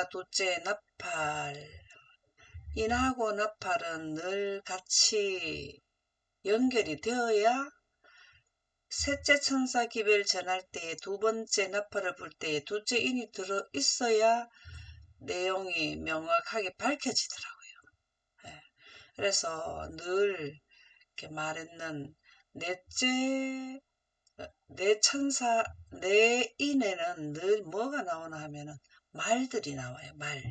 인하와 둘째 나팔. 인하고 나팔은 늘 같이 연결이 되어야 셋째 천사 기별 전할 때에 두 번째 나팔을 불 때에 둘째 인이 들어 있어야 내용이 명확하게 밝혀지더라고요. 예. 그래서 늘 이렇게 말했는 넷째 내 천사 내 인에는 늘 뭐가 나오나 하면은 말들이 나와요. 말.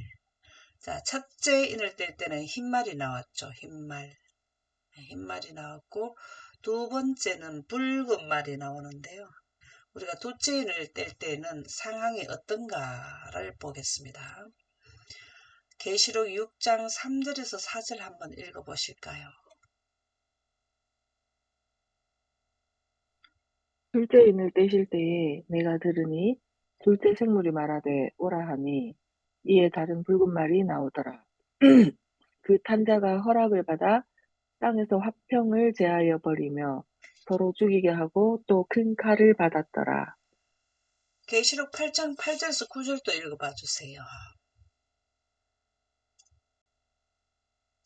자, 첫째 인을 뗄 때는 흰말이 나왔죠. 흰말이 나왔고 두 번째는 붉은 말이 나오는데요. 우리가 둘째 인을 뗄 때는 상황이 어떤가를 보겠습니다. 계시록 6장 3절에서 4절 한번 읽어보실까요? 둘째 인을 떼실 때에 내가 들으니 둘째 생물이 말하되 오라 하니 이에 다른 붉은 말이 나오더라. 그 탄자가 허락을 받아 땅에서 화평을 제하여 버리며 서로 죽이게 하고 또 큰 칼을 받았더라. 계시록 8장 8절에서 9절도 읽어봐 주세요.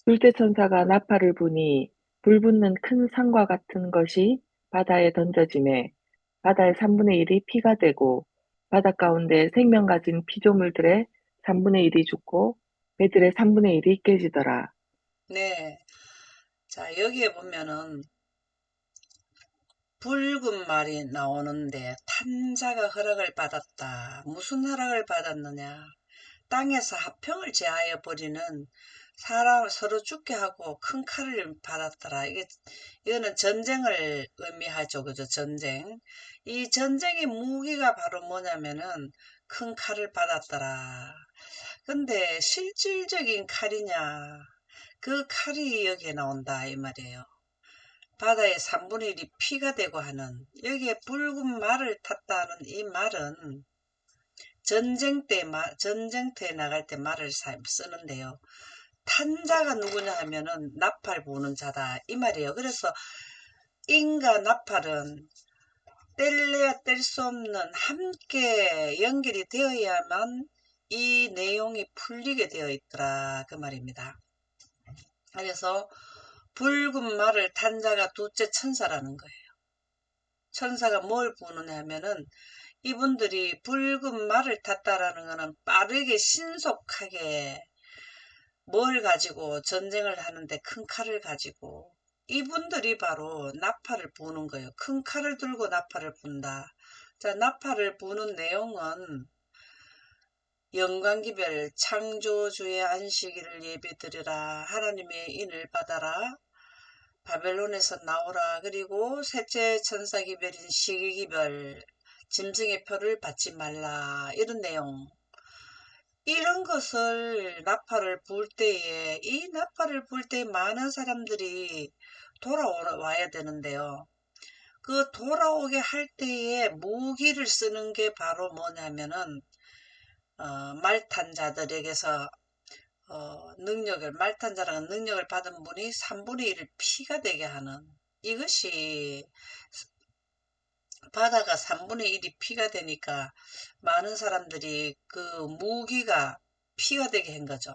둘째 천사가 나팔을 부니 불붙는 큰 산과 같은 것이 바다에 던져지매 바다의 3분의 1이 피가 되고 바다 가운데 생명 가진 피조물들의 3분의 1이 죽고 배들의 3분의 1이 깨지더라. 네. 자, 여기에 보면은 붉은 말이 나오는데 탄자가 허락을 받았다. 무슨 허락을 받았느냐? 땅에서 화평을 제하여 버리는 사람을 서로 죽게 하고 큰 칼을 받았더라. 이거는 전쟁을 의미하죠. 그죠? 전쟁. 이 전쟁의 무기가 바로 뭐냐면은 큰 칼을 받았더라. 근데 실질적인 칼이냐? 그 칼이 여기에 나온다. 이 말이에요. 바다의 3분의 1이 피가 되고 하는 여기에 붉은 말을 탔다는 이 말은 전쟁터에 나갈 때 말을 쓰는데요. 탄자가 누구냐 하면은 나팔 부는 자다 이 말이에요. 그래서 인과 나팔은 뗄래야 뗄 수 없는 함께 연결이 되어야만 이 내용이 풀리게 되어 있더라 그 말입니다. 그래서 붉은 말을 탄 자가 둘째 천사라는 거예요. 천사가 뭘 부느냐 하면은 이분들이 붉은 말을 탔다라는 거는 빠르게 신속하게 뭘 가지고 전쟁을 하는데 큰 칼을 가지고 이분들이 바로 나팔을 부는 거예요. 큰 칼을 들고 나팔을 분다. 자, 나팔을 부는 내용은 영광기별 창조주의 안식일을 예배드리라. 하나님의 인을 받아라. 바벨론에서 나오라. 그리고 셋째 천사기별인 시기기별 짐승의 표를 받지 말라. 이런 내용. 이런 것을 나팔을 불 때에 이 나팔을 불 때 많은 사람들이 돌아와야 되는데요. 그 돌아오게 할 때에 무기를 쓰는 게 바로 뭐냐면은 말탄 자들에게서 말탄 자라는 능력을 받은 분이 3분의 1을 피가 되게 하는 이것이 바다가 3분의 1이 피가 되니까 많은 사람들이 그 무기가 피가 되게 한 거죠.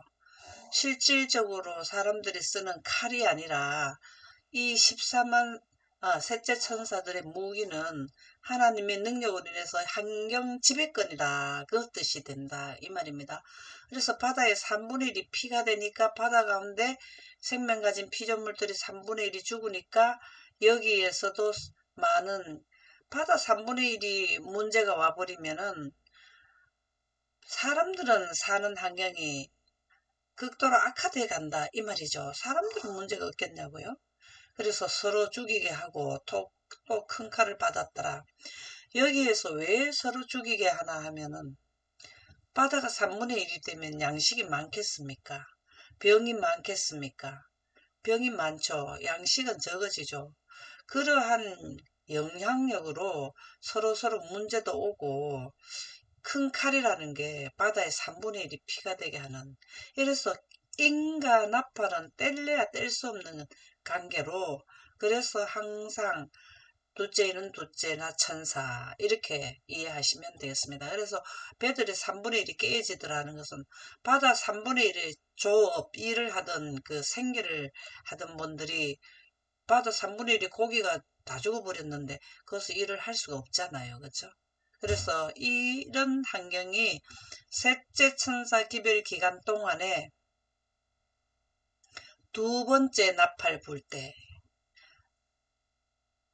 실질적으로 사람들이 쓰는 칼이 아니라 이 14만 셋째 천사들의 무기는 하나님의 능력으로 인해서 환경 지배권이다. 그 뜻이 된다. 이 말입니다. 그래서 바다의 3분의 1이 피가 되니까 바다 가운데 생명 가진 피조물들이 3분의 1이 죽으니까 여기에서도 많은 바다 3분의 1이 문제가 와버리면은 사람들은 사는 환경이 극도로 악화돼 간다 이 말이죠. 사람들은 문제가 없겠냐고요. 그래서 서로 죽이게 하고 또 큰 칼을 받았더라. 여기에서 왜 서로 죽이게 하나 하면은 바다가 3분의 1이 되면 양식이 많겠습니까? 병이 많겠습니까? 병이 많죠. 양식은 적어지죠. 그러한 영향력으로 서로 문제도 오고 큰 칼이라는 게 바다의 3분의 1이 피가 되게 하는 이래서 인과 나팔은 뗄래야 뗄 수 없는 관계로 그래서 항상 둘째는 둘째나 천사 이렇게 이해하시면 되겠습니다. 그래서 배들의 3분의 1이 깨어지더라는 것은 바다 3분의 1의 조업 일을 하던 그 생계를 하던 분들이 바다 3분의 1이 고기가 다 죽어버렸는데 거기서 일을 할 수가 없잖아요. 그렇죠? 그래서 이런 환경이 셋째 천사 기별 기간 동안에 두 번째 나팔 불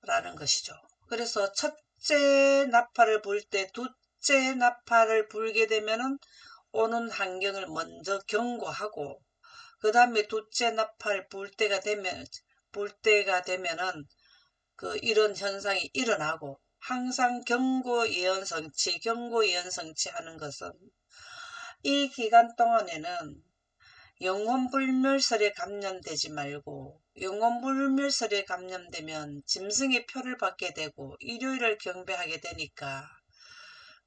때라는 것이죠. 그래서 첫째 나팔을 불 때 둘째 나팔을 불게 되면은 오는 환경을 먼저 경고하고 그 다음에 둘째 나팔 불 때가 되면은 그 이런 현상이 일어나고 항상 경고 예언 성취 하는 것은 이 기간 동안에는 영혼불멸설에 감염되지 말고 영혼불멸설에 감염되면 짐승의 표를 받게 되고 일요일을 경배하게 되니까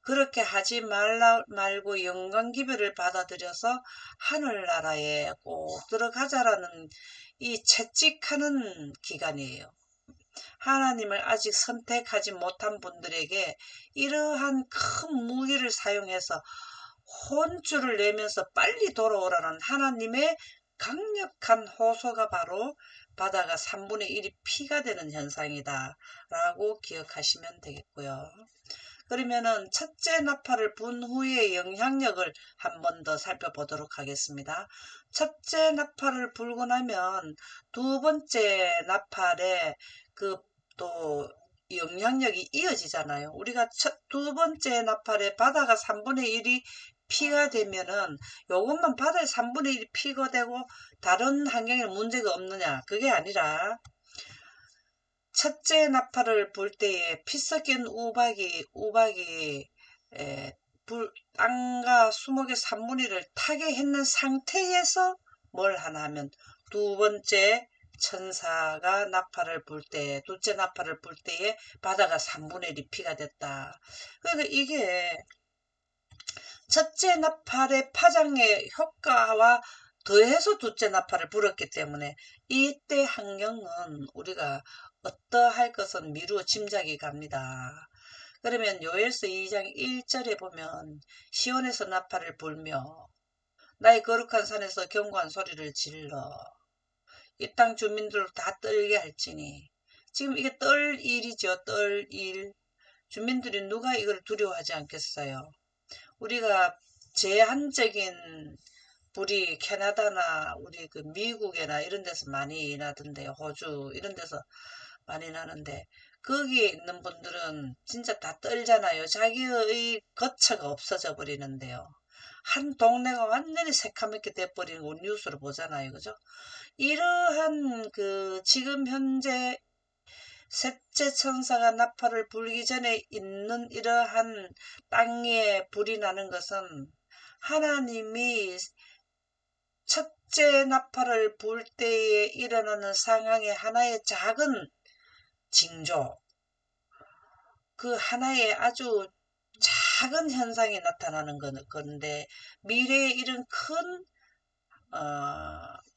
그렇게 하지 말고 영광기별을 받아들여서 하늘나라에 꼭 들어가자라는 이 채찍하는 기간이에요. 하나님을 아직 선택하지 못한 분들에게 이러한 큰 무기를 사용해서 혼쭐을 내면서 빨리 돌아오라는 하나님의 강력한 호소가 바로 바다가 3분의 1이 피가 되는 현상이다 라고 기억하시면 되겠고요. 그러면은 첫째 나팔을 분 후의 영향력을 한 번 더 살펴보도록 하겠습니다. 첫째 나팔을 불고 나면 두 번째 나팔에 그 또 영향력이 이어지잖아요. 우리가 두 번째 나팔에 바다가 3분의 1이 피가 되면은 요것만 바다에 3분의 1이 피가 되고 다른 환경에 문제가 없느냐? 그게 아니라 첫째 나팔을 불 때에 피 섞인 우박이 땅과 수목의 3분의 1을 타게 했는 상태에서 뭘 하나 하면 두 번째 천사가 나팔을 불 때, 둘째 나팔을 불 때에 바다가 3분의 1이 피가 됐다. 그러니까 이게 첫째 나팔의 파장의 효과와 더해서 둘째 나팔을 불었기 때문에 이때 환경은 우리가 어떠할 것은 미루어 짐작이 갑니다. 그러면 요엘서 2장 1절에 보면 시온에서 나팔을 불며 나의 거룩한 산에서 견고한 소리를 질러 이 땅 주민들을 다 떨게 할지니 지금 이게 떨 일이죠. 떨 일. 주민들이 누가 이걸 두려워하지 않겠어요. 우리가 제한적인 불이 캐나다나 우리 그 미국이나 이런 데서 많이 나던데 호주 이런 데서 많이 나는데 거기에 있는 분들은 진짜 다 떨잖아요. 자기의 거처가 없어져 버리는데요. 한 동네가 완전히 새카맣게 돼버리는 거 뉴스로 보잖아요. 그죠? 이러한 그 지금 현재 셋째 천사가 나팔을 불기 전에 있는 이러한 땅에 불이 나는 것은 하나님이 첫째 나팔을 불 때에 일어나는 상황의 하나의 작은 징조, 그 하나의 아주 작은 현상이 나타나는 건데 미래에 이런 큰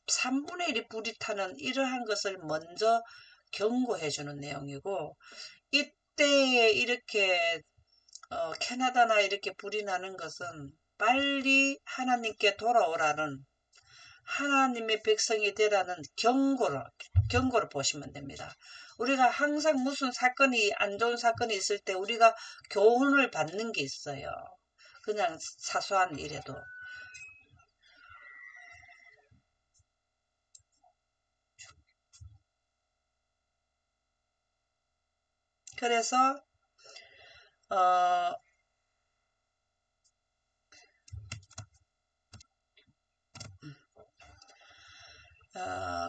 3분의 1이 불이 타는 이러한 것을 먼저 경고해 주는 내용이고 이때에 이렇게 캐나다나 이렇게 불이 나는 것은 빨리 하나님께 돌아오라는 하나님의 백성이 되라는 경고를 보시면 됩니다. 우리가 항상 무슨 사건이 안 좋은 사건이 있을 때 우리가 교훈을 받는 게 있어요. 그냥 사소한 일에도. 그래서 어,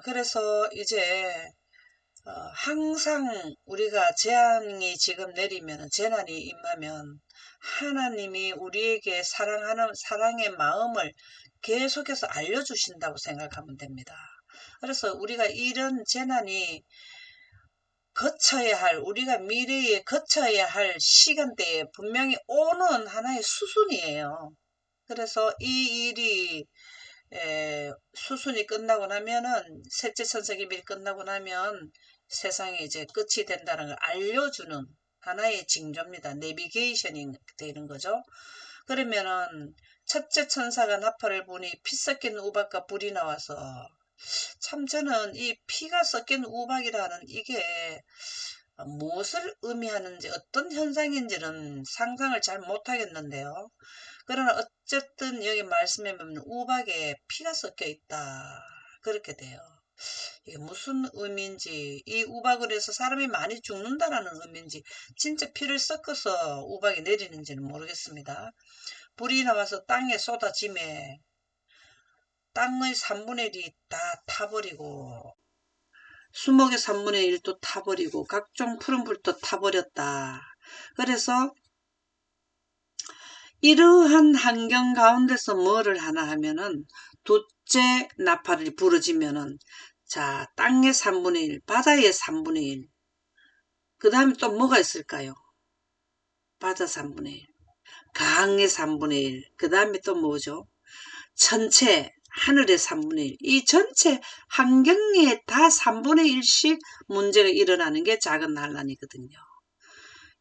그래서 이제 항상 우리가 재앙이 지금 내리면 재난이 임하면 하나님이 우리에게 사랑의 마음을 계속해서 알려주신다고 생각하면 됩니다. 그래서 우리가 이런 재난이 우리가 미래에 거쳐야 할 시간대에 분명히 오는 하나의 수순이에요. 그래서 이 일이 수순이 끝나고 나면은 셋째 천사 기밀이 끝나고 나면 세상에 이제 끝이 된다는 걸 알려주는 하나의 징조입니다. 내비게이션이 되는 거죠. 그러면은 첫째 천사가 나팔을 부니 피 섞인 우박과 불이 나와서, 참 저는 이 피가 섞인 우박이라는 이게 무엇을 의미하는지 어떤 현상인지는 상상을 잘 못하겠는데요. 그러나 어쨌든 여기 말씀에 보면 우박에 피가 섞여 있다, 그렇게 돼요. 이게 무슨 의미인지, 이 우박을 해서 사람이 많이 죽는다라는 의미인지 진짜 피를 섞어서 우박이 내리는지는 모르겠습니다. 불이 나와서 땅에 쏟아짐에 땅의 3분의 1이 다 타버리고 수목의 3분의 1도 타버리고 각종 푸른 불도 타버렸다. 그래서 이러한 환경 가운데서 뭐를 하나 하면은 둘째 나팔이 부러지면은, 자, 땅의 3분의 1, 바다의 3분의 1, 그 다음에 또 뭐가 있을까요? 바다 3분의 1, 강의 3분의 1, 그 다음에 또 뭐죠? 전체 하늘의 3분의 1, 이 전체 환경에 다 3분의 1씩 문제가 일어나는 게 작은 난란이거든요.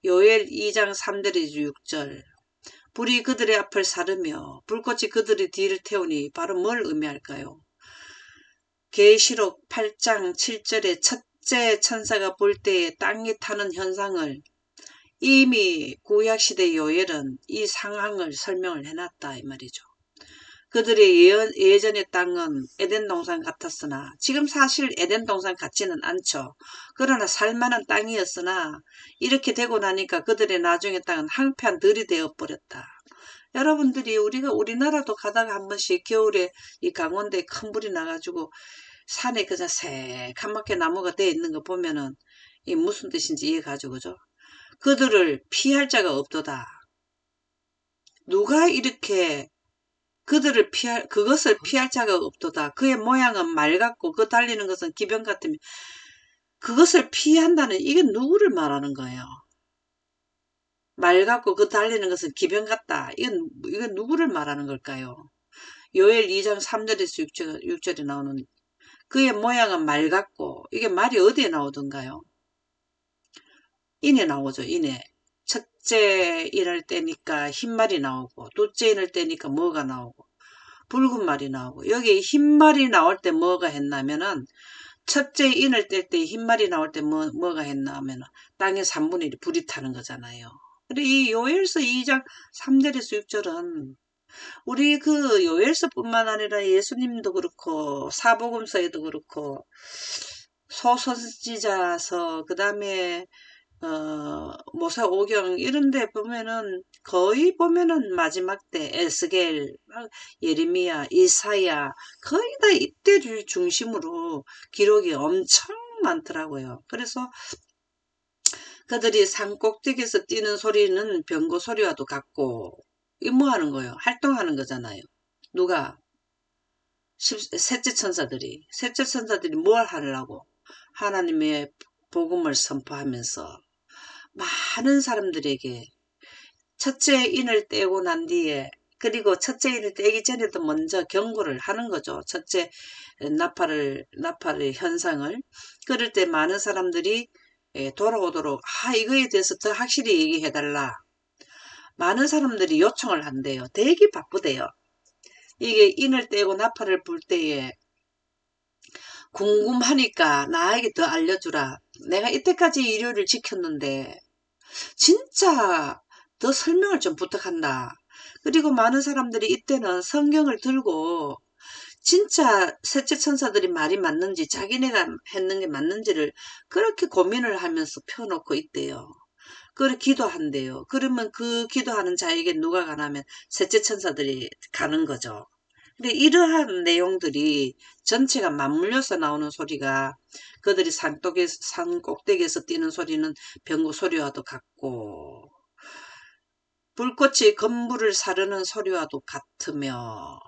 요엘 2장 3절에서 6절, 불이 그들의 앞을 사르며 불꽃이 그들의 뒤를 태우니, 바로 뭘 의미할까요? 계시록 8장 7절에 첫째 천사가 볼 때에 땅이 타는 현상을 이미 구약시대 요엘은 이 상황을 설명을 해놨다 이 말이죠. 그들의 예전의 땅은 에덴 동산 같았으나 지금 사실 에덴 동산 같지는 않죠. 그러나 살만한 땅이었으나 이렇게 되고 나니까 그들의 나중의 땅은 한편 들이 되어버렸다. 여러분들이 우리나라도 가다가 한 번씩 겨울에 이 강원도에 큰 불이 나가지고 산에 그냥 새카맣게 나무가 되어 있는 거 보면은 이 무슨 뜻인지 이해가죠, 그죠? 그들을 피할 자가 없도다. 누가 이렇게 그것을 피할 자가 없도다. 그의 모양은 말 같고 그 달리는 것은 기병 같으며, 그것을 피한다는 이게 누구를 말하는 거예요? 말 같고 그 달리는 것은 기병 같다. 이건 누구를 말하는 걸까요? 요엘 2장 3절에서 6절에 나오는 그의 모양은 말 같고, 이게 말이 어디에 나오던가요? 인에 나오죠, 인에. 첫째 인할 때니까 흰말이 나오고, 둘째 인할 때니까 뭐가 나오고, 붉은 말이 나오고, 여기 흰말이 나올 때 뭐가 했냐면은, 첫째 인을 뗄 때 흰말이 나올 때 뭐가 했나 하면은, 땅에 3분의 1이 불이 타는 거잖아요. 근데 이 요엘서 2장 3절에서 6절은 우리 그 요엘서뿐만 아니라 예수님도 그렇고 사복음서에도 그렇고 소선지자서, 그 다음에 모세오경 이런 데 보면은 거의 보면은 마지막 때 에스겔, 예레미야, 이사야 거의 다 이때를 중심으로 기록이 엄청 많더라고요. 그래서 그들이 산 꼭대기에서 뛰는 소리는 병거 소리와도 같고, 이 뭐 하는 거예요? 활동하는 거잖아요. 누가? 셋째 천사들이 뭘 하려고? 하나님의 복음을 선포하면서 많은 사람들에게 첫째 인을 떼고 난 뒤에, 그리고 첫째 인을 떼기 전에도 먼저 경고를 하는 거죠. 첫째 나팔의 현상을. 그럴 때 많은 사람들이 돌아오도록, 이거에 대해서 더 확실히 얘기해달라. 많은 사람들이 요청을 한대요. 되게 바쁘대요. 이게 인을 떼고 나팔을 불 때에 궁금하니까 나에게 더 알려주라. 내가 이때까지 일요일을 지켰는데 진짜 더 설명을 좀 부탁한다. 그리고 많은 사람들이 이때는 성경을 들고 진짜 셋째 천사들이 말이 맞는지, 자기네가 했는 게 맞는지를 그렇게 고민을 하면서 펴놓고 있대요. 그래 기도한대요. 그러면 그 기도하는 자에게 누가 가냐면 셋째 천사들이 가는 거죠. 근데 이러한 내용들이 전체가 맞물려서 나오는 소리가, 그들이 산 꼭대기에서 뛰는 소리는 병거 소리와도 같고, 불꽃이 건물을 사르는 소리와도 같으며,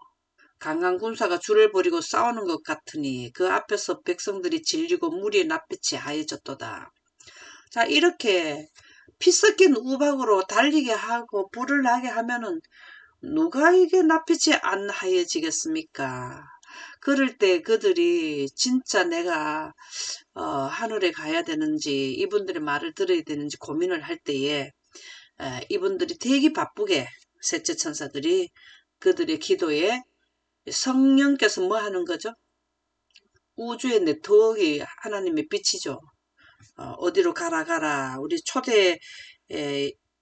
강한 군사가 줄을 버리고 싸우는 것 같으니 그 앞에서 백성들이 질리고 무리의 낯빛이 하얘졌도다. 자, 이렇게 피 섞인 우박으로 달리게 하고 불을 나게 하면은 누가 이게 낯빛이 안 하얘지겠습니까? 그럴 때 그들이 진짜 내가 하늘에 가야 되는지 이분들의 말을 들어야 되는지 고민을 할 때에 이분들이 되게 바쁘게 셋째 천사들이 그들의 기도에 성령께서 뭐 하는 거죠? 우주의 네트워크가 하나님의 빛이죠. 어디로 가라. 우리 초대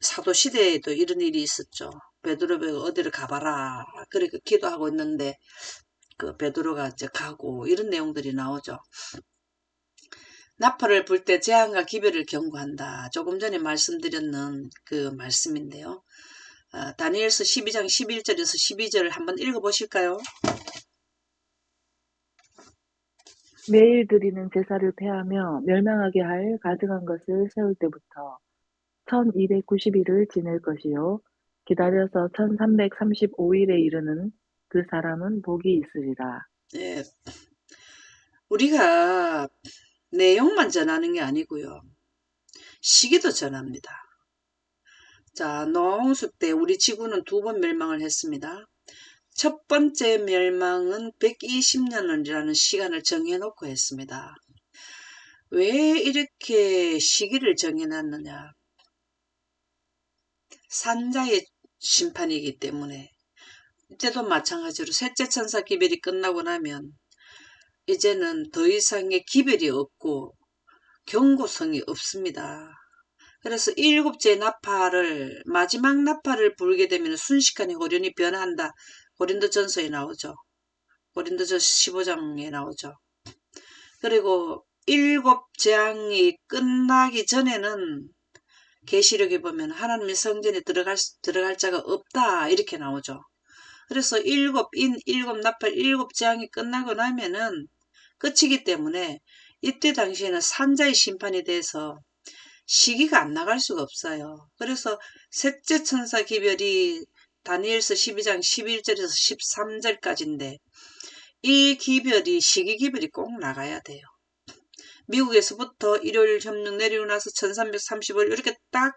사도 시대에도 이런 일이 있었죠. 베드로가 어디로 가봐라. 그렇게 기도하고 있는데 그 베드로가 이제 가고 이런 내용들이 나오죠. 나팔을 불 때 재앙과 기별을 경고한다. 조금 전에 말씀드렸는 그 말씀인데요. 다니엘서 12장 11절에서 12절을 한번 읽어보실까요? 매일 드리는 제사를 폐하며 멸망하게 할 가증한 것을 세울 때부터 1290일을 지낼 것이요 기다려서 1335일에 이르는 그 사람은 복이 있으리라. 예, 우리가 내용만 전하는 게 아니고요. 시기도 전합니다. 자, 노홍수 때 우리 지구는 2번 멸망을 했습니다. 첫 번째 멸망은 120년이라는 시간을 정해놓고 했습니다. 왜 이렇게 시기를 정해놨느냐? 산자의 심판이기 때문에. 이때도 마찬가지로 셋째 천사 기별이 끝나고 나면 이제는 더 이상의 기별이 없고 경고성이 없습니다. 그래서 일곱째 나팔을 마지막 나팔을 불게 되면 순식간에 호련히 변한다. 고린도전서에 나오죠. 고린도전서 15장에 나오죠. 그리고 일곱 재앙이 끝나기 전에는 계시록에 보면 하나님의 성전에 들어갈 자가 없다 이렇게 나오죠. 그래서 일곱 나팔 일곱 재앙이 끝나고 나면은 끝이기 때문에 이때 당시에는 산자의 심판이 돼서 시기가 안 나갈 수가 없어요. 그래서 셋째 천사 기별이 다니엘서 12장 11절에서 13절까지인데 이 기별이 시기 기별이 꼭 나가야 돼요. 미국에서부터 일요일 협력 내리고 나서 1335일 이렇게 딱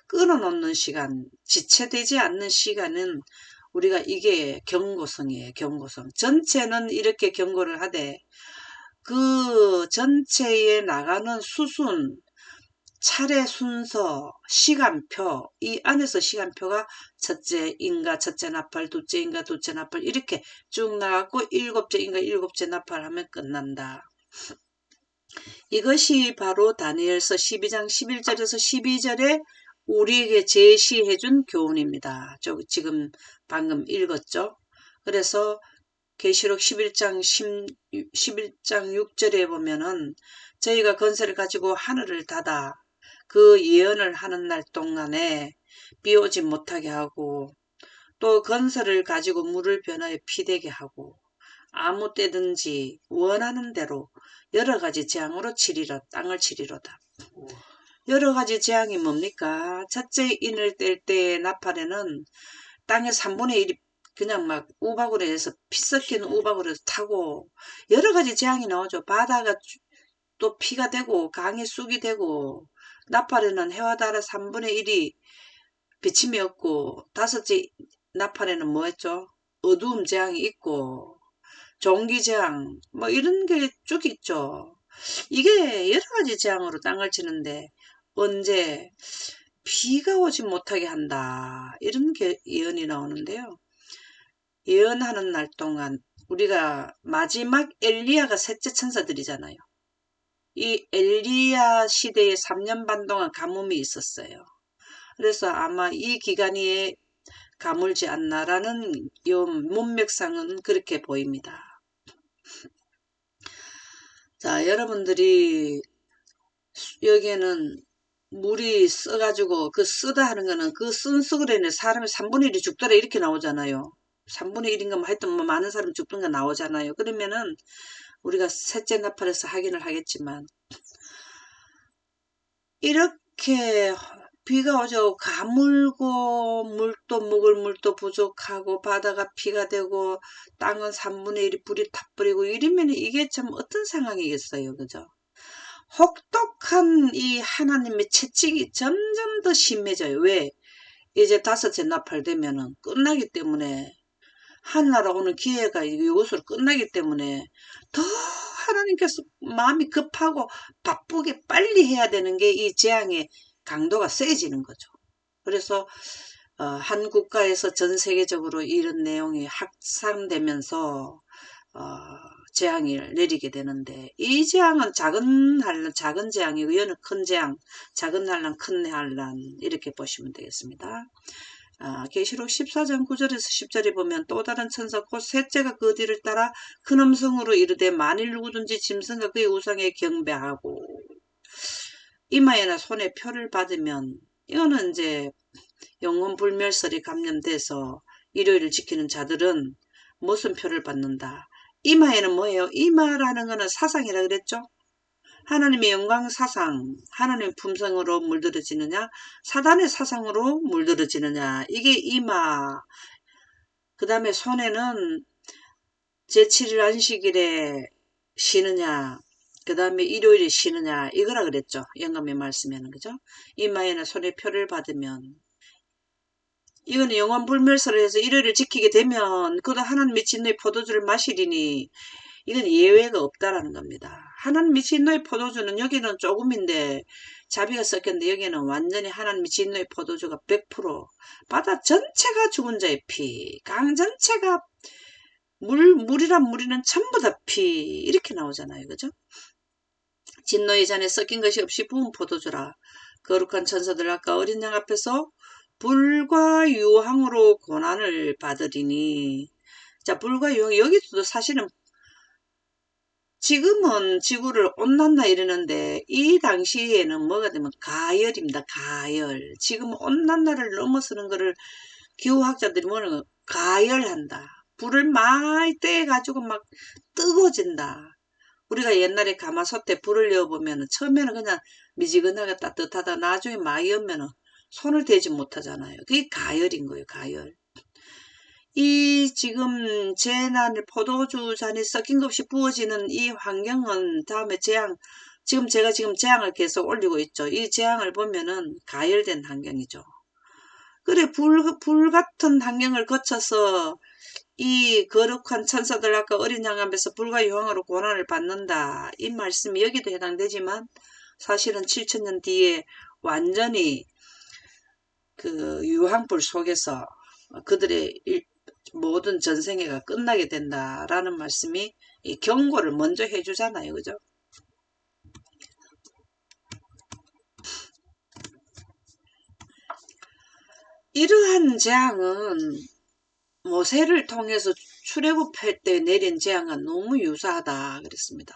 끊어놓는 시간, 지체되지 않는 시간은 우리가 이게 경고성이에요. 경고성. 전체는 이렇게 경고를 하되 그 전체에 나가는 수순, 차례 순서, 시간표, 이 안에서 시간표가 첫째 인가, 첫째 나팔, 둘째 인가, 둘째 나팔 이렇게 쭉 나가고 일곱째 인가, 일곱째 나팔 하면 끝난다. 이것이 바로 다니엘서 12장 11절에서 12절에 우리에게 제시해준 교훈입니다. 지금 방금 읽었죠? 그래서 계시록 11장 6절에 보면은 저희가 건설을 가지고 하늘을 닫아 그 예언을 하는 날 동안에 비 오지 못하게 하고 또 건설을 가지고 물을 변하여 피되게 하고 아무 때든지 원하는 대로 여러 가지 재앙으로 땅을 치리로다. 여러 가지 재앙이 뭡니까? 첫째 인을 뗄 때 나팔에는 땅의 3분의 1이 그냥 막 우박으로 해서 피 섞인 우박으로 해서 타고 여러 가지 재앙이 나오죠. 바다가 또 피가 되고 강이 쑥이 되고 나팔에는 해와 달아 3분의 1이 비침이 없고 다섯째 나팔에는 뭐였죠? 어두움 재앙이 있고 종기재앙 뭐 이런 게 쭉 있죠. 이게 여러 가지 재앙으로 땅을 치는데 언제 비가 오지 못하게 한다 이런 게 예언이 나오는데요. 예언하는 날 동안 우리가 마지막 엘리야가 셋째 천사들이잖아요. 이 엘리야 시대에 3년 반 동안 가뭄이 있었어요. 그래서 아마 이 기간이 가물지 않나라는 요 문맥상은 그렇게 보입니다. 자, 여러분들이 여기에는 물이 써가지고 그 쓰다 하는 거는 그 쓴 쑥으로 인해 사람이 3분의 1이 죽더라 이렇게 나오잖아요. 3분의 1인가 뭐 하여튼 뭐 많은 사람이 죽던가 나오잖아요. 그러면은 우리가 셋째 나팔에서 확인을 하겠지만 이렇게 비가 오죠. 가물고 물도 먹을 물도 부족하고 바다가 피가 되고 땅은 3분의 1이 불이 타버리고 이러면 이게 참 어떤 상황이겠어요. 그죠? 혹독한 이 하나님의 채찍이 점점 더 심해져요. 왜? 이제 다섯째 나팔 되면은 끝나기 때문에 하나라 오는 기회가 이것으로 끝나기 때문에 더 하나님께서 마음이 급하고 바쁘게 빨리 해야 되는 게 이 재앙의 강도가 세지는 거죠. 그래서 한 국가에서 전 세계적으로 이런 내용이 확산되면서 재앙을 내리게 되는데, 이 재앙은 작은 한란, 작은 재앙이고 이거는 큰 재앙, 작은 한란, 큰 한란 이렇게 보시면 되겠습니다. 계시록 14장 9절에서 10절에 보면 또 다른 천사 곧 셋째가 그 뒤를 따라 큰 음성으로 이르되 만일 누구든지 짐승과 그의 우상에 경배하고 이마에나 손에 표를 받으면, 이거는 이제 영혼 불멸설이 감염돼서 일요일을 지키는 자들은 무슨 표를 받는다. 이마에는 뭐예요? 이마라는 거는 사상이라 그랬죠? 하나님의 영광 사상, 하나님의 품성으로 물들어지느냐, 사단의 사상으로 물들어지느냐, 이게 이마. 그 다음에 손에는 제7일 안식일에 쉬느냐, 그 다음에 일요일에 쉬느냐, 이거라 그랬죠. 영감의 말씀에는, 그죠? 이마에는 손에 표를 받으면, 이거는 영원 불멸설을 해서 일요일을 지키게 되면 그도 하나님의 진노의 포도주를 마시리니, 이건 예외가 없다라는 겁니다. 하나님의 진노의 포도주는 여기는 조금인데 자비가 섞였는데 여기는 완전히 하나님의 진노의 포도주가 100%, 바다 전체가 죽은 자의 피, 강 전체가 물이란 무리는 전부 다 피, 이렇게 나오잖아요. 그죠? 진노의 잔에 섞인 것이 없이 부은 포도주라. 거룩한 천사들 아까 어린 양 앞에서 불과 유황으로 고난을 받으리니. 자, 불과 유황, 여기도 사실은 지금은 지구를 온난화 이러는데 이 당시에는 뭐가 되면 가열입니다. 가열. 지금 온난화를 넘어서는 거를 기후학자들이 뭐는 가열한다. 불을 많이 떼가지고 막 뜨거워진다. 우리가 옛날에 가마솥에 불을 넣어보면 처음에는 그냥 미지근하게 따뜻하다. 나중에 많이 열면은 손을 대지 못하잖아요. 그게 가열인 거예요. 가열. 이 지금 재난을 포도주 잔에 섞인 것 없이 부어지는 이 환경은 다음에 재앙, 제가 재앙을 계속 올리고 있죠. 이 재앙을 보면은 가열된 환경이죠. 그래, 불 같은 환경을 거쳐서 이 거룩한 천사들 아까 어린 양 앞에서 불과 유황으로 고난을 받는다. 이 말씀이 여기도 해당되지만 사실은 7천년 뒤에 완전히 그 유황불 속에서 그들의 모든 전생애가 끝나게 된다라는 말씀이 이 경고를 먼저 해주잖아요. 그죠? 이러한 재앙은 모세를 통해서 출애굽할 때 내린 재앙은 너무 유사하다 그랬습니다.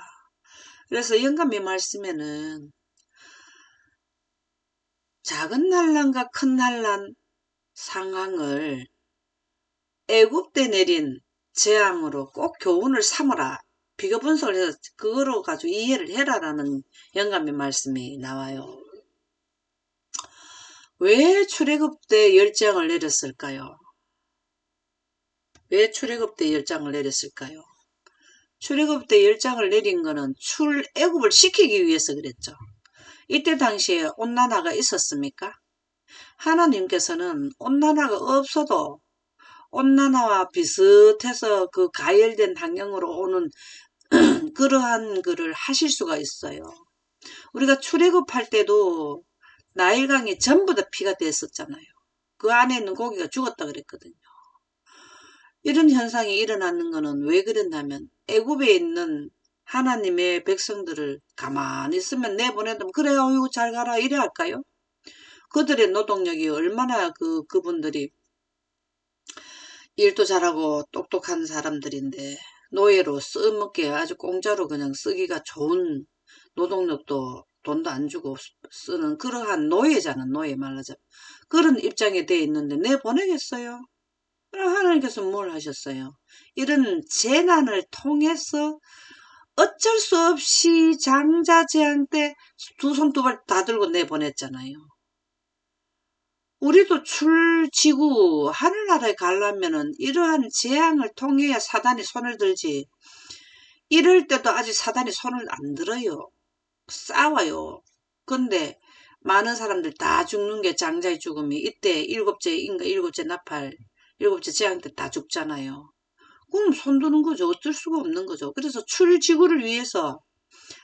그래서 영감의 말씀에는 작은 난란과 큰 난란 상황을 애굽 때 내린 재앙으로 꼭 교훈을 삼아라. 비교 분석을 해서 그거로 가지고 이해를 해라라는 영감의 말씀이 나와요. 왜 출애굽 때 열장을 내렸을까요? 왜 출애굽 때 열장을 내렸을까요? 출애굽 때 열장을 내린 거는 출애굽을 시키기 위해서 그랬죠. 이때 당시에 온난화가 있었습니까? 하나님께서는 온난화가 없어도 온난화와 비슷해서 그 가열된 환경으로 오는 그러한 거를 하실 수가 있어요. 우리가 출애굽할 때도 나일강이 전부 다 피가 됐었잖아요. 그 안에 있는 고기가 죽었다 그랬거든요. 이런 현상이 일어나는 거는 왜 그랬냐면 애굽에 있는 하나님의 백성들을 가만히 있으면 내보내도 그래 어이구 잘 가라 이래 할까요? 그들의 노동력이 얼마나 그분들이 일도 잘하고 똑똑한 사람들인데 노예로 써먹게 아주 공짜로 그냥 쓰기가 좋은, 노동력도 돈도 안 주고 쓰는 그러한 노예잖아. 노예 말하자면 그런 입장에 돼 있는데 내보내겠어요? 그럼 하나님께서 뭘 하셨어요? 이런 재난을 통해서 어쩔 수 없이 장자재앙 때 두 손 두 발 다 들고 내보냈잖아요. 우리도 지구 하늘나라에 가려면은 이러한 재앙을 통해야 사단이 손을 들지. 이럴 때도 아직 사단이 손을 안 들어요. 싸워요. 근데 많은 사람들 다 죽는 게 장자의 죽음이 이때 일곱째 인가 일곱째 나팔 일곱째 재앙 때 다 죽잖아요. 그럼 손드는 거죠. 어쩔 수가 없는 거죠. 그래서 출지구를 위해서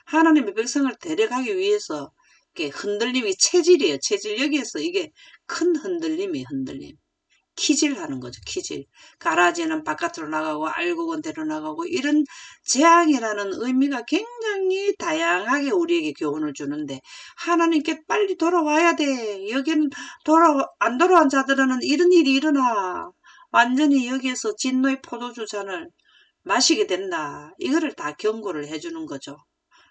하나님의 백성을 데려가기 위해서 이게 흔들림이 체질이에요. 체질. 여기에서 이게 큰 흔들림이에요. 흔들림. 키질하는 거죠. 키질. 가라지는 바깥으로 나가고 알곡은 데로 나가고 이런 재앙이라는 의미가 굉장히 다양하게 우리에게 교훈을 주는데 하나님께 빨리 돌아와야 돼. 여기는 안 돌아온 자들은 이런 일이 일어나. 완전히 여기에서 진노의 포도주 잔을 마시게 된다. 이거를 다 경고를 해주는 거죠.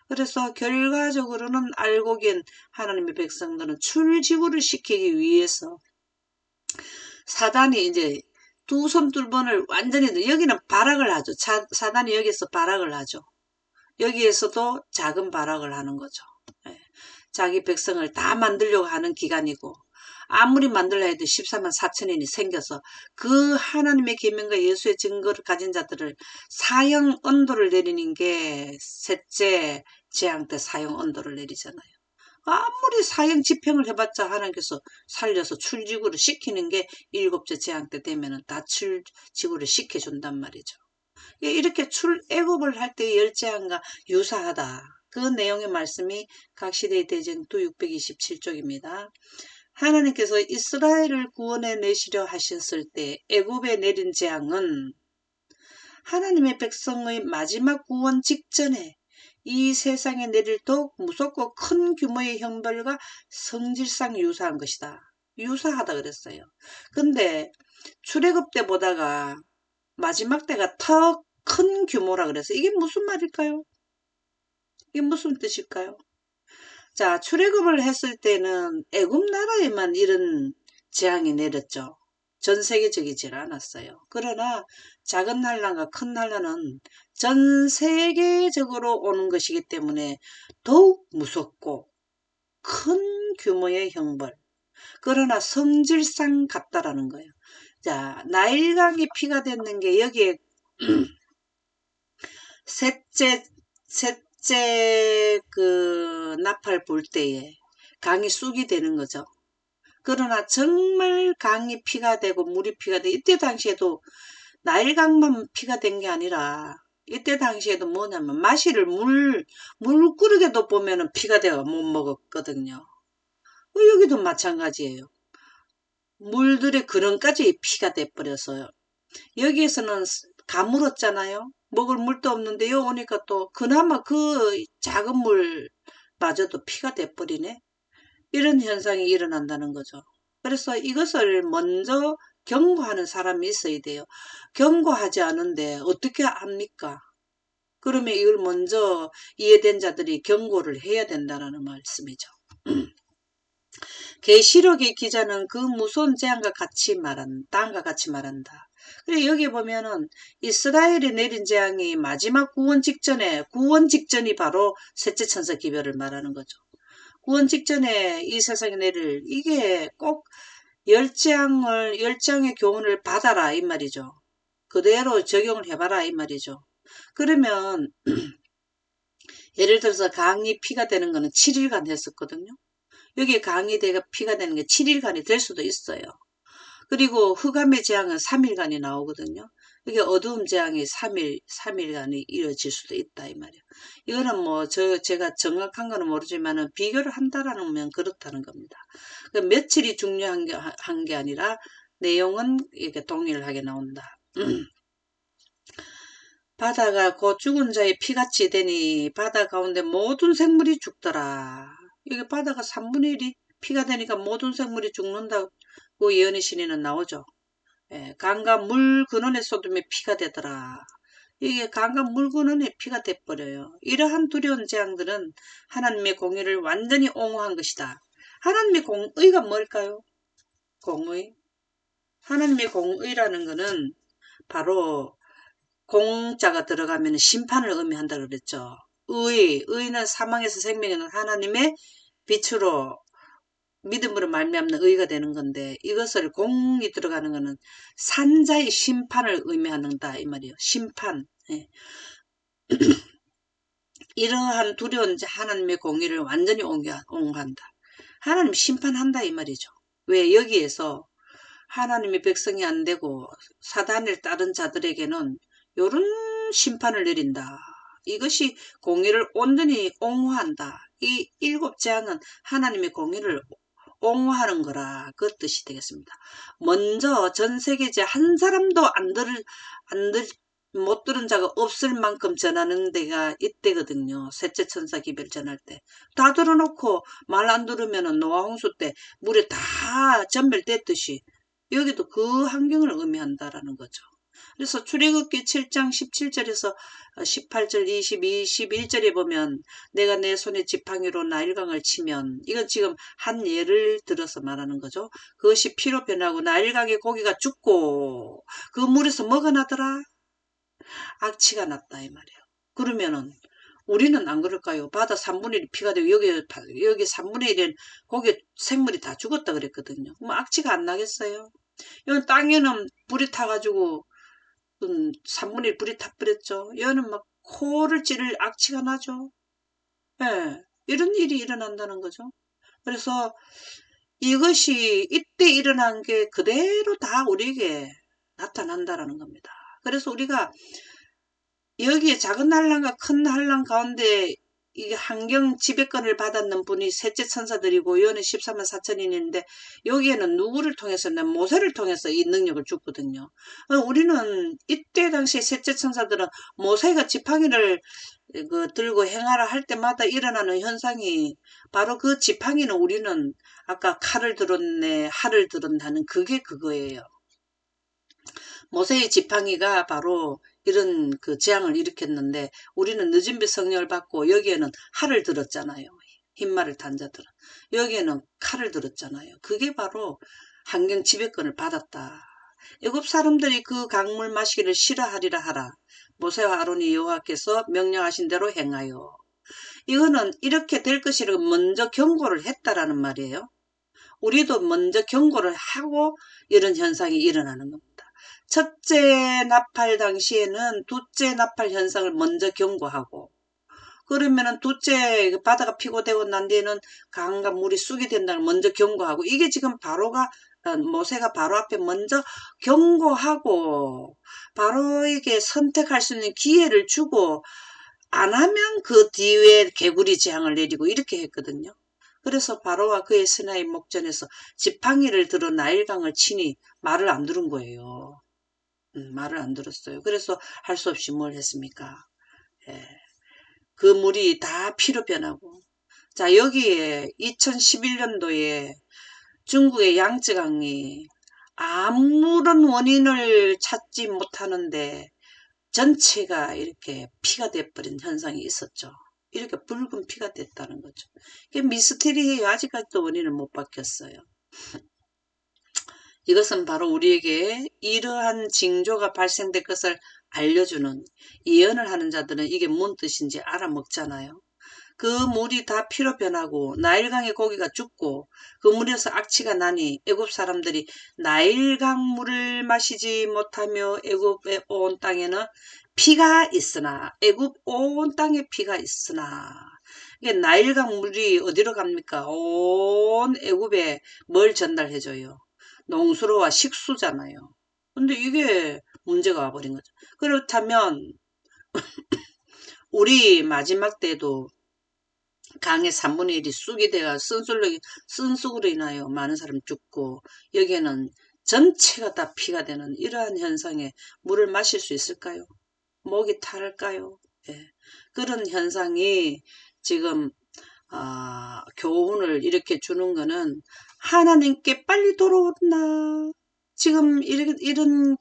그래서 결과적으로는 알곡인 하나님의 백성들은 출지구를 시키기 위해서 사단이 이제 두 손 두 번을 완전히 여기는 발악을 하죠. 사단이 여기서 발악을 하죠. 여기에서도 작은 발악을 하는 거죠. 예. 자기 백성을 다 만들려고 하는 기간이고 아무리 만들려 해도 14만 4천인이 생겨서 그 하나님의 계명과 예수의 증거를 가진 자들을 사형 언도를 내리는 게 셋째 재앙 때 사형 언도를 내리잖아요. 아무리 사형 집행을 해봤자 하나님께서 살려서 출지구를 시키는 게 일곱째 재앙 때 되면은 다 출지구를 시켜준단 말이죠. 이렇게 출애굽을 할 때의 열재앙과 유사하다. 그 내용의 말씀이 각시대의 대쟁투 627쪽입니다. 하나님께서 이스라엘을 구원해 내시려 하셨을 때 애굽에 내린 재앙은 하나님의 백성의 마지막 구원 직전에 이 세상에 내릴 더욱 무섭고 큰 규모의 형벌과 성질상 유사한 것이다. 유사하다 그랬어요. 근데 출애굽 때보다가 마지막 때가 더 큰 규모라 그래서 이게 무슨 말일까요? 이게 무슨 뜻일까요? 자, 출애굽을 했을 때는 애굽 나라에만 이런 재앙이 내렸죠. 전 세계적이질 않았어요. 그러나 작은 난란과 큰 난란은 전 세계적으로 오는 것이기 때문에 더욱 무섭고 큰 규모의 형벌. 그러나 성질상 같다라는 거예요. 자, 나일강이 피가 됐는 게 여기에 셋째 그 나팔 불 때에 강이 쑥이 되는 거죠. 그러나 정말 강이 피가 되고 물이 피가 돼. 이때 당시에도 나일강만 피가 된 게 아니라 이때 당시에도 뭐냐면 마실 물그릇에도 보면은 피가 되어 못 먹었거든요. 여기도 마찬가지예요. 물들의 근원까지 피가 돼버려서요. 여기에서는 가물었잖아요. 먹을 물도 없는데 요 오니까 또 그나마 그 작은 물마저도 피가 돼버리네. 이런 현상이 일어난다는 거죠. 그래서 이것을 먼저 경고하는 사람이 있어야 돼요. 경고하지 않은데 어떻게 합니까? 그러면 이걸 먼저 이해된 자들이 경고를 해야 된다는 말씀이죠. 계시록의 기자는 그 무서운 재앙과 같이 다음과 같이 말한다. 그리고 여기 보면은 이스라엘에 내린 재앙이 마지막 구원 직전이 바로 셋째 천사 기별을 말하는 거죠. 구원 직전에 이 세상에 내릴 이게 꼭 열장의 교훈을 받아라 이 말이죠. 그대로 적용을 해봐라 이 말이죠. 그러면 예를 들어서 강이 피가 되는 거는 7일간 했었거든요. 여기 강이 피가 되는 게 7일간이 될 수도 있어요. 그리고 흑암의 재앙은 3일간이 나오거든요. 이게 어두움 재앙이 3일간이 이어질 수도 있다 이 말이에요. 이거는 뭐 제가 정확한 거는 모르지만은 비교를 한다라는 면 그렇다는 겁니다. 며칠이 중요한 게 아니라 내용은 이렇게 동일하게 나온다. 바다가 곧 죽은 자의 피같이 되니 바다 가운데 모든 생물이 죽더라. 이게 바다가 3분의 1이 피가 되니까 모든 생물이 죽는다고 예언의 신에는 나오죠. 예, 강과 물 근원의 쏟음에 피가 되더라. 이게 강과 물 근원에 피가 돼버려요. 이러한 두려운 재앙들은 하나님의 공의를 완전히 옹호한 것이다. 하나님의 공의가 뭘까요? 공의. 하나님의 공의라는 것은 바로 공자가 들어가면 심판을 의미한다 그랬죠. 의는 사망에서 생명에 있는 하나님의 빛으로 믿음으로 말미암는 의가 되는 건데 이것을 공이 들어가는 것은 산자의 심판을 의미한다 이 말이에요. 심판. 예. 이러한 두려운 하나님의 공의를 완전히 옹호한다. 하나님 심판한다 이 말이죠. 왜 여기에서 하나님의 백성이 안 되고 사단을 따른 자들에게는 요런 심판을 내린다. 이것이 공의를 온전히 옹호한다. 이 7재앙은 하나님의 공의를 옹호하는 거라 그 뜻이 되겠습니다. 먼저 전 세계제 한 사람도 못 들은 자가 없을 만큼 전하는 데가 이때거든요. 셋째 천사 기별 전할 때. 다 들어놓고 말 안 들으면은 노아 홍수 때 물에 다 전멸됐듯이 여기도 그 환경을 의미한다라는 거죠. 그래서 출애굽기 7장 17절에서 18절, 22, 21절에 보면 내가 내 손에 지팡이로 나일강을 치면 이건 지금 한 예를 들어서 말하는 거죠. 그것이 피로 변하고 나일강의 고기가 죽고 그 물에서 뭐가 나더라? 악취가 났다 이 말이에요. 그러면은 우리는 안 그럴까요? 바다 3분의 1이 피가 되고 여기 3분의 1은 고기 생물이 다 죽었다 그랬거든요. 그럼 악취가 안 나겠어요? 이건 땅에는 불이 타가지고 3분의 1 불이 타버렸죠. 얘는 막 코를 찌를 악취가 나죠. 예, 이런 일이 일어난다는 거죠. 그래서 이것이 이때 일어난 게 그대로 다 우리에게 나타난다라는 겁니다. 그래서 우리가 여기에 작은 한란과 큰 한란 가운데 이게 환경 지배권을 받았는 분이 셋째 천사들이고 요는 14만 4천인인데 여기에는 누구를 통해서 모세를 통해서 이 능력을 줬거든요. 우리는 이때 당시 셋째 천사들은 모세가 지팡이를 들고 행하라 할 때마다 일어나는 현상이 바로 그 지팡이는 우리는 아까 칼을 들었네 할을 들었다는 그게 그거예요. 모세의 지팡이가 바로 이런 그 재앙을 일으켰는데 우리는 늦은 빛 성령을 받고 여기에는 할을 들었잖아요. 흰말을 탄 자들은. 여기에는 칼을 들었잖아요. 그게 바로 환경 지배권을 받았다. 애굽 사람들이 그 강물 마시기를 싫어하리라 하라. 모세와 아론이 여호와께서 명령하신 대로 행하여. 이거는 이렇게 될 것이라고 먼저 경고를 했다라는 말이에요. 우리도 먼저 경고를 하고 이런 현상이 일어나는 겁니다. 첫째 나팔 당시에는 둘째 나팔 현상을 먼저 경고하고 그러면은 둘째 바다가 피고되고 난 뒤에는 강과 물이 쑥이 된다는 걸 먼저 경고하고 이게 지금 모세가 바로 앞에 먼저 경고하고 바로 이게 선택할 수 있는 기회를 주고 안 하면 그 뒤에 개구리 재앙을 내리고 이렇게 했거든요. 그래서 바로와 그의 스나의 목전에서 지팡이를 들어 나일강을 치니 말을 안 들은 거예요. 말을 안 들었어요. 그래서 할 수 없이 뭘 했습니까? 예. 그 물이 다 피로 변하고. 자, 여기에 2011년도에 중국의 양쯔강이 아무런 원인을 찾지 못하는데 전체가 이렇게 피가 돼버린 현상이 있었죠. 이렇게 붉은 피가 됐다는 거죠. 이게 미스테리예요. 아직까지도 원인을 못 밝혔어요. 이것은 바로 우리에게 이러한 징조가 발생될 것을 알려주는 예언을 하는 자들은 이게 뭔 뜻인지 알아먹잖아요. 그 물이 다 피로 변하고 나일강의 고기가 죽고 그 물에서 악취가 나니 애굽 사람들이 나일강 물을 마시지 못하며 애굽의 온 땅에는 피가 있으나 애굽 온 땅에 피가 있으나 이게 나일강 물이 어디로 갑니까? 온 애굽에 뭘 전달해줘요? 농수로와 식수잖아요. 근데 이게 문제가 와버린 거죠. 그렇다면 우리 마지막 때도 강의 3분의 1이 쑥이 되어 쓴쑥으로 인하여 많은 사람이 죽고 여기에는 전체가 다 피가 되는 이러한 현상에 물을 마실 수 있을까요? 목이 탈까요? 예. 그런 현상이 지금 교훈을 이렇게 주는 거는 하나님께 빨리 돌아온다. 지금 이런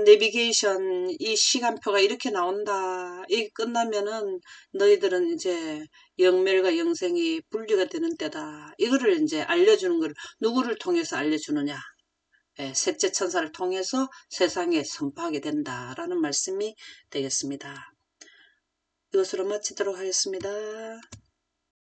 내비게이션 이 시간표가 이렇게 나온다. 이게 끝나면은 너희들은 이제 영멸과 영생이 분리가 되는 때다. 이거를 이제 알려주는 걸 누구를 통해서 알려주느냐. 예, 셋째 천사를 통해서 세상에 선포하게 된다라는 말씀이 되겠습니다. 이것으로 마치도록 하겠습니다.